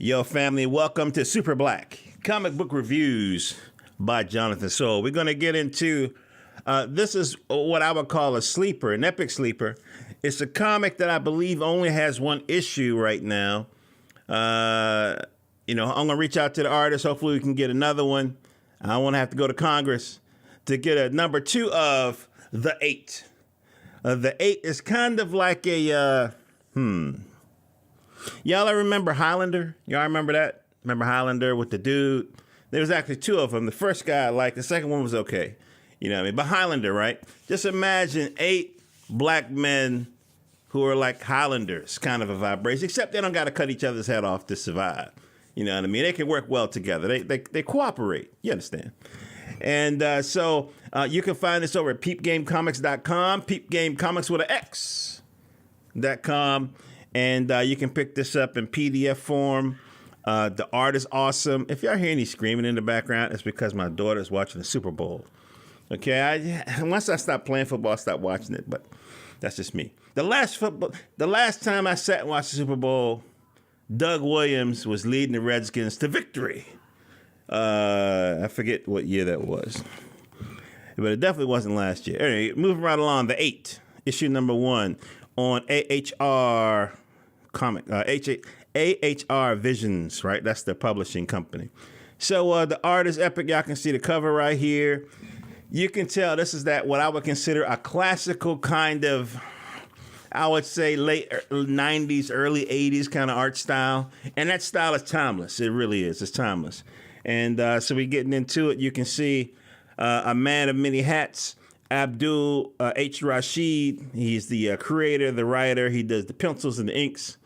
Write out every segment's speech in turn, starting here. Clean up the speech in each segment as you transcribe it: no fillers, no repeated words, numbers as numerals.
Yo, family, welcome to Super Black Comic Book Reviews by Jonathan Soul. We're going to get into, this is what I would call a sleeper, an epic sleeper. It's a comic that I believe only has one issue right now. I'm going to reach out to the artist. Hopefully we can get another one. I don't want to have to go to Congress to get a number 2 of The 8. The 8 is kind of like a, Y'all remember Highlander? Y'all remember that? Remember Highlander with the dude? There was actually 2 of them. The first guy I liked. The second one was okay. You know what I mean? But Highlander, right? Just imagine 8 black men who are like Highlanders, kind of a vibration, except they don't got to cut each other's head off to survive. You know what I mean? They can work well together. They cooperate. You understand? And so you can find this over at peepgamecomics.com, peepgamecomics with an X.com. And you can pick this up in PDF form. The art is awesome. If y'all hear any screaming in the background, it's because my daughter's watching the Super Bowl. Okay, once I stop playing football, I stop watching it. But that's just me. The last time I sat and watched the Super Bowl, Doug Williams was leading the Redskins to victory. I forget what year that was, but it definitely wasn't last year. Anyway, moving right along, The 8, issue number 1. On AHR AHR Visions, right? That's the publishing company. So the art is epic. Y'all can see the cover right here. You can tell this is what I would consider a classical kind of, I would say late 90s, early 80s kind of art style. And that style is timeless. It really is. It's timeless. And so we're getting into it. You can see a man of many hats. Abdul Rashid, he's the creator, the writer. He does the pencils and the inks.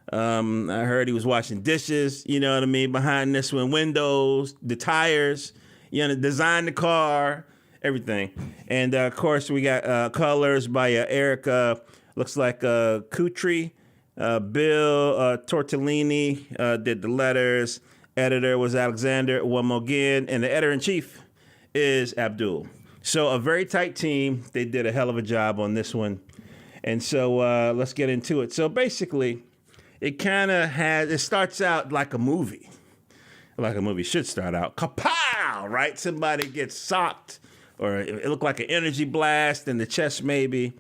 I heard he was washing dishes, you know what I mean, behind this one, windows, the tires, design the car, everything. And, of course, we got colors by Erica, looks like Kutri. Bill Tortellini did the letters. Editor was Alexander Wamogin, and the editor-in-chief is Abdul. So a very tight team. They did a hell of a job on this one. And so let's get into it. So basically, it starts out like a movie. Like a movie should start out. Kapow! Right? Somebody gets socked, or it looked like an energy blast in the chest maybe.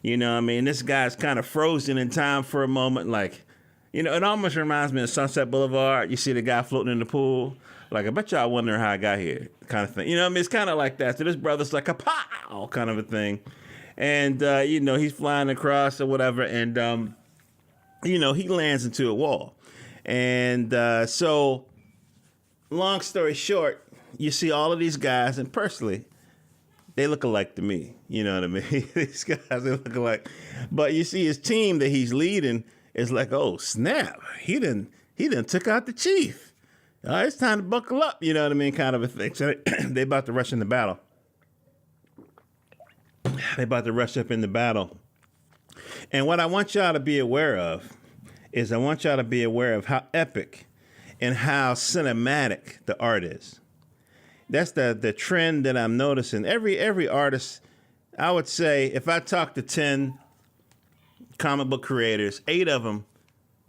You know what I mean? This guy's kind of frozen in time for a moment. Like, it almost reminds me of Sunset Boulevard. You see the guy floating in the pool. Like, I bet y'all wondering how I got here, kind of thing. You know what I mean? It's kind of like that. So this brother's like a pow kind of a thing. And, he's flying across or whatever. And, he lands into a wall. And so, long story short, you see all of these guys. And personally, they look alike to me. You know what I mean? These guys, they look alike. But you see his team that he's leading is like, oh, snap. He done took out the chief. It's time to buckle up, you know what I mean, kind of a thing. So they about to rush into battle. They about to rush up in the battle. And what I want y'all to be aware of is I want y'all to be aware of how epic and how cinematic the art is. That's the trend that I'm noticing. Every artist, I would say, if I talk to 10 comic book creators, 8 of them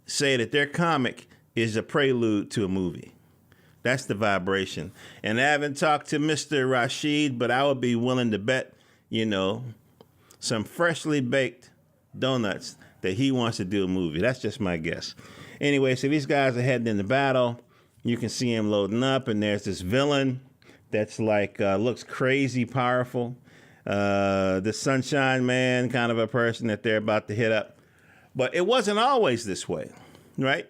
say that their comic is a prelude to a movie. That's the vibration. And I haven't talked to Mr. Rashid, but I would be willing to bet, some freshly baked donuts that he wants to do a movie. That's just my guess. Anyway, so these guys are heading into battle. You can see him loading up, and there's this villain that's like, looks crazy powerful. The Sunshine Man, kind of a person that they're about to hit up. But it wasn't always this way, right?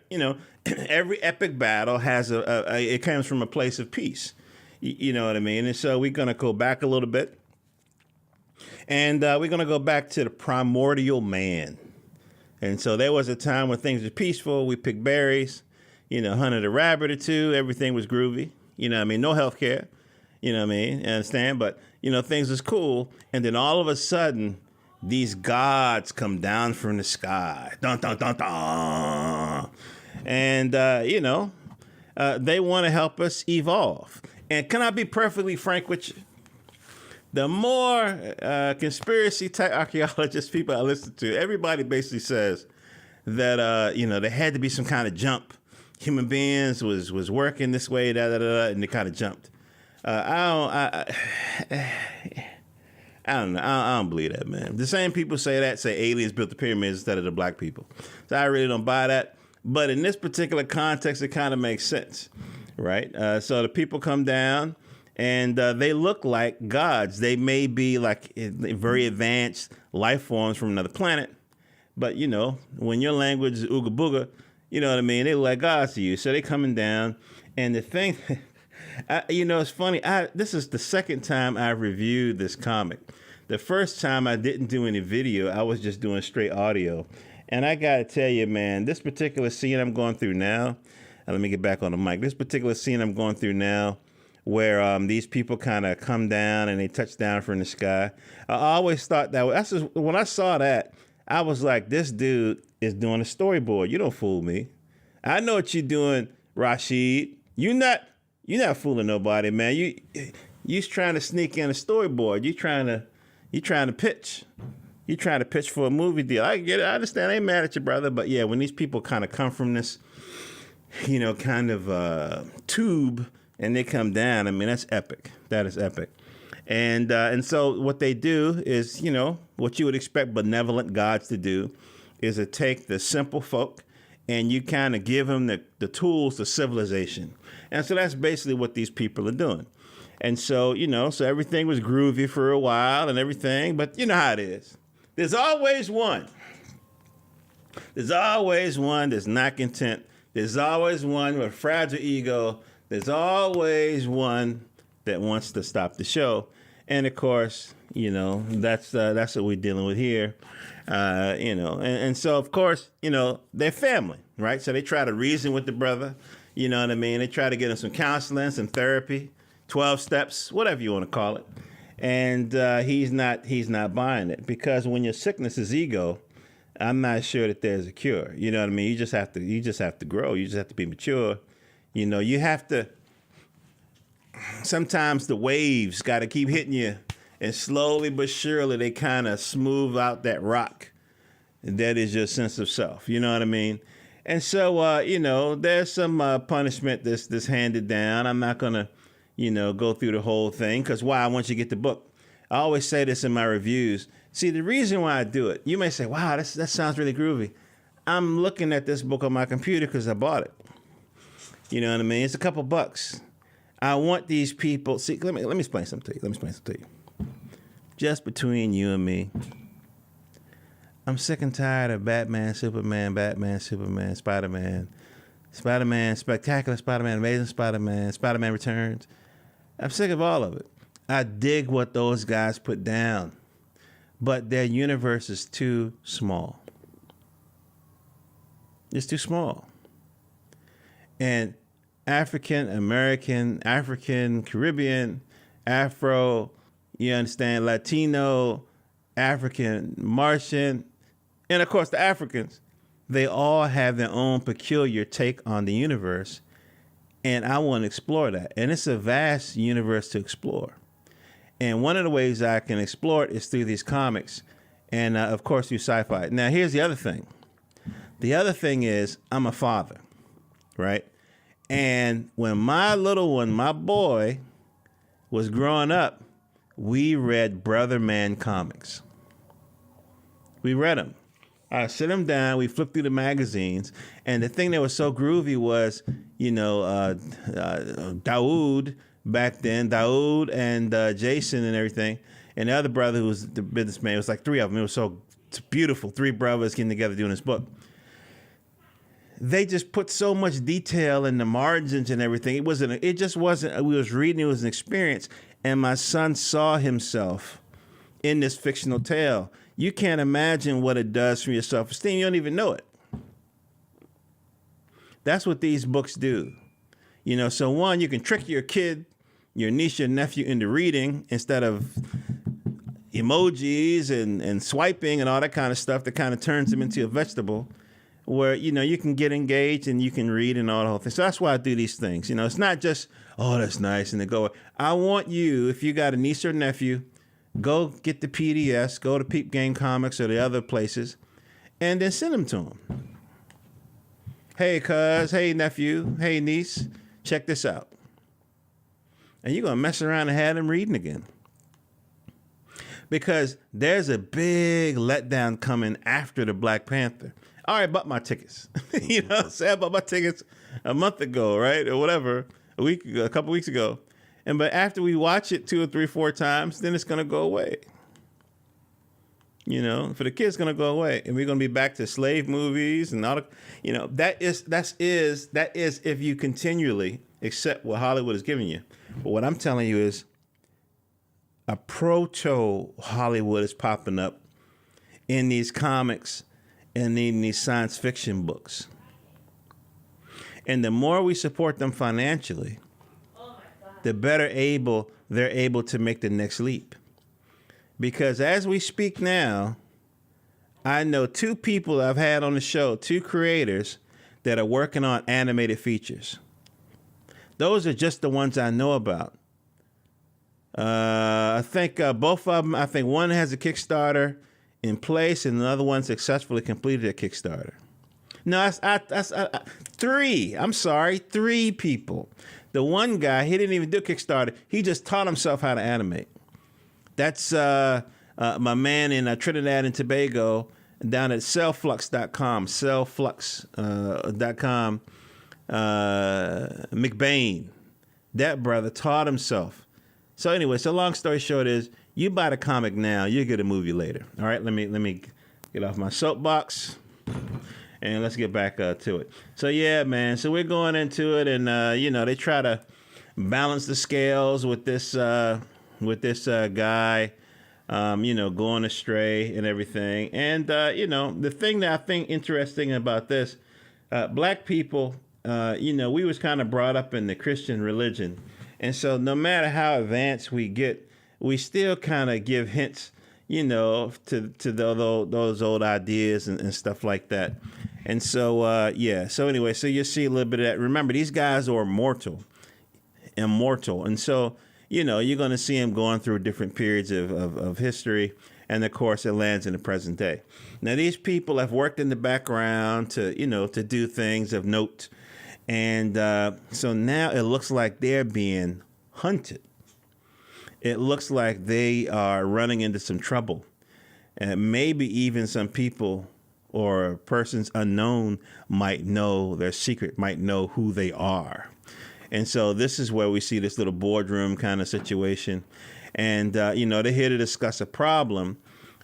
Every epic battle has it comes from a place of peace. You know what I mean? And so we're going to go back a little bit. And we're going to go back to the primordial man. And so there was a time when things were peaceful. We picked berries, hunted a rabbit or two. Everything was groovy. You know what I mean? No health care. You know what I mean? You understand? But, things was cool. And then all of a sudden, these gods come down from the sky. Dun, dun, dun, dun. And, they want to help us evolve. And can I be perfectly frank with you? The more conspiracy type archaeologist people I listen to, everybody basically says that, there had to be some kind of jump human beings was working this way, and they kind of jumped. I don't know. I don't believe that, man. The same people say aliens built the pyramids instead of the black people. So I really don't buy that. But in this particular context, it kind of makes sense, right? So the people come down, and they look like gods. They may be like very advanced life forms from another planet. But, when your language is ooga booga, you know what I mean? They look like gods to you. So they coming down. And the thing, it's funny. This is the second time I've reviewed this comic. The first time I didn't do any video. I was just doing straight audio. And I got to tell you, man, this particular scene I'm going through now, let me get back on the mic. This particular scene I'm going through now, where these people kind of come down and they touch down from the sky. I always thought that when I saw that, I was like, this dude is doing a storyboard. You don't fool me. I know what you're doing, Rashid. You're not fooling nobody, man. You're trying to sneak in a storyboard. You're trying to pitch. You're trying to pitch for a movie deal. I get it. I understand. I ain't mad at you, brother. But yeah, when these people kind of come from this, kind of tube, and they come down, I mean, that's epic. That is epic. And so what they do is, what you would expect benevolent gods to do is to take the simple folk and you kind of give them the tools to civilization. And so that's basically what these people are doing. And so, so everything was groovy for a while and everything, but you know how it is. There's always one. There's always one that's not content. There's always one with a fragile ego. There's always one that wants to stop the show. And of course, that's what we're dealing with here. And so of course, they're family, right? So they try to reason with the brother, you know what I mean? They try to get him some counseling, some therapy, 12 steps, whatever you want to call it. And he's not buying it, because when your sickness is ego, I'm not sure that there's a cure. You know what I mean? You just have to grow. You just have to be mature. You have to. Sometimes the waves got to keep hitting you, and slowly but surely they kind of smooth out that rock. That is your sense of self. You know what I mean? And so, there's some punishment that's handed down. I'm not gonna, go through the whole thing, because why? I want you to get the book. I always say this in my reviews. See, the reason why I do it, you may say, wow, that sounds really groovy. I'm looking at this book on my computer because I bought it. You know what I mean? It's a couple bucks. I want these people. See, let me explain something to you. Just between you and me, I'm sick and tired of Batman, Superman, Spider-Man, Spectacular Spider-Man, Amazing Spider-Man, Spider-Man Returns. I'm sick of all of it. I dig what those guys put down, but their universe is too small. It's too small. And African American, African Caribbean, Afro, you understand, Latino, African Martian, and of course the Africans, they all have their own peculiar take on the universe. And I want to explore that. And it's a vast universe to explore. And one of the ways I can explore it is through these comics and, of course, through sci-fi. Now, here's the other thing. The other thing is I'm a father, right? And when my little one, my boy, was growing up, we read Brother Man comics. We read them. I sit him down. We flipped through the magazines. And the thing that was so groovy was, Daoud back then, Daoud and Jason and everything. And the other brother who was the businessman, it was like three of them. It was so beautiful. Three brothers getting together doing this book. They just put so much detail in the margins and everything. It just wasn't, we was reading, it was an experience. And my son saw himself in this fictional tale. You can't imagine what it does for your self-esteem. You don't even know it. That's what these books do. So one, you can trick your kid, your niece, your nephew into reading instead of emojis and swiping and all that kind of stuff that kind of turns them into a vegetable, where, you can get engaged and you can read and all the whole thing. So that's why I do these things. It's not just, oh, that's nice, and they go. I want you, if you got a niece or nephew, go get the PDFs, go to Peep Game Comics or the other places, and then send them to them. hey, cuz, hey, nephew, hey, niece, check this out. And you're going to mess around and have them reading again. Because there's a big letdown coming after the Black Panther. I already bought my tickets. You know what I'm saying? I bought my tickets a month ago, right? Or whatever, a couple weeks ago. But after we watch it 2 or 3, 4 times, then it's going to go away. You know, for the kids, it's going to go away. And we're going to be back to slave movies and all the, you know, that is if you continually accept what Hollywood is giving you. But what I'm telling you is, a proto Hollywood is popping up in these comics and in these science fiction books. And the more we support them financially, the better they're able to make the next leap. Because as we speak now, I know 2 people I've had on the show, 2 creators that are working on animated features. Those are just the ones I know about. I think both of them, I think one has a Kickstarter in place and another one successfully completed a Kickstarter. No, that's 3. I'm sorry, 3 people. The one guy, he didn't even do Kickstarter. He just taught himself how to animate. That's my man in Trinidad and Tobago down at cellflux.com, cellflux.com, McBain. That brother taught himself. So anyway, so long story short is, you buy the comic now, you get a movie later. All right, let me get off my soapbox, and let's get back to it. So yeah, man. So we're going into it, and you know, they try to balance the scales with this guy, you know, going astray and everything. And you know, the thing that I think interesting about this, black people, you know, we was kind of brought up in the Christian religion. And so no matter how advanced we get, we still kind of give hints, you know, to those old ideas and stuff like that. And so, yeah. So anyway, so you'll see a little bit of that. Remember, these guys are immortal. And so, you know, you're going to see them going through different periods of history. And of course, it lands in the present day. Now, these people have worked in the background to, you know, to do things of note. And so now it looks like they're being hunted. It looks like they are running into some trouble. And maybe even some people or persons unknown might know their secret, might know who they are. And so this is where we see this little boardroom kind of situation. And, you know, they're here to discuss a problem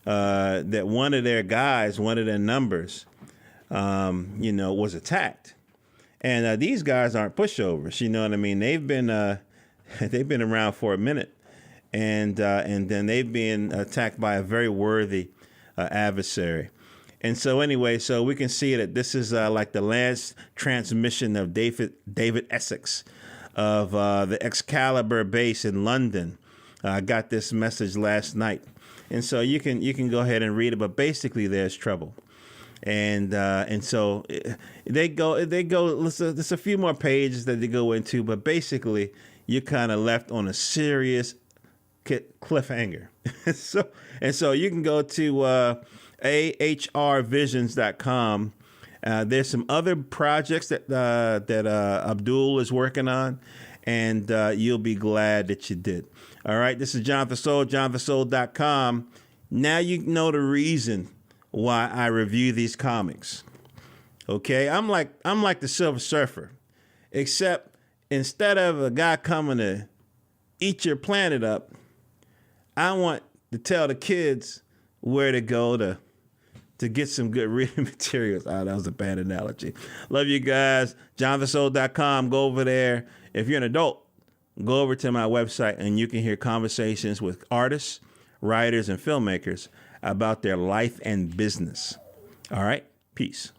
that one of their guys, one of their numbers, you know, was attacked. And these guys aren't pushovers, you know what I mean? They've been around for a minute, and then they've been attacked by a very worthy adversary. And so anyway, so we can see that this is like the last transmission of David Essex of the Excalibur base in London. I got this message last night, and so you can go ahead and read it. But basically, there's trouble. And so they go. There's a few more pages that they go into, but basically you're kind of left on a serious cliffhanger. So you can go to ahrvisions.com. There's some other projects that Abdul is working on, and you'll be glad that you did. All right, this is Jonathan Soul, jonathansoul.com. Now you know the reason why I review these comics. Okay, I'm like the Silver Surfer, except instead of a guy coming to eat your planet up, I want to tell the kids where to go to get some good reading materials. Oh, that was a bad analogy. Love you guys. JonathanSoul.com. Go over there. If you're an adult, go over to my website and you can hear conversations with artists, writers, and filmmakers about their life and business. All right. Peace.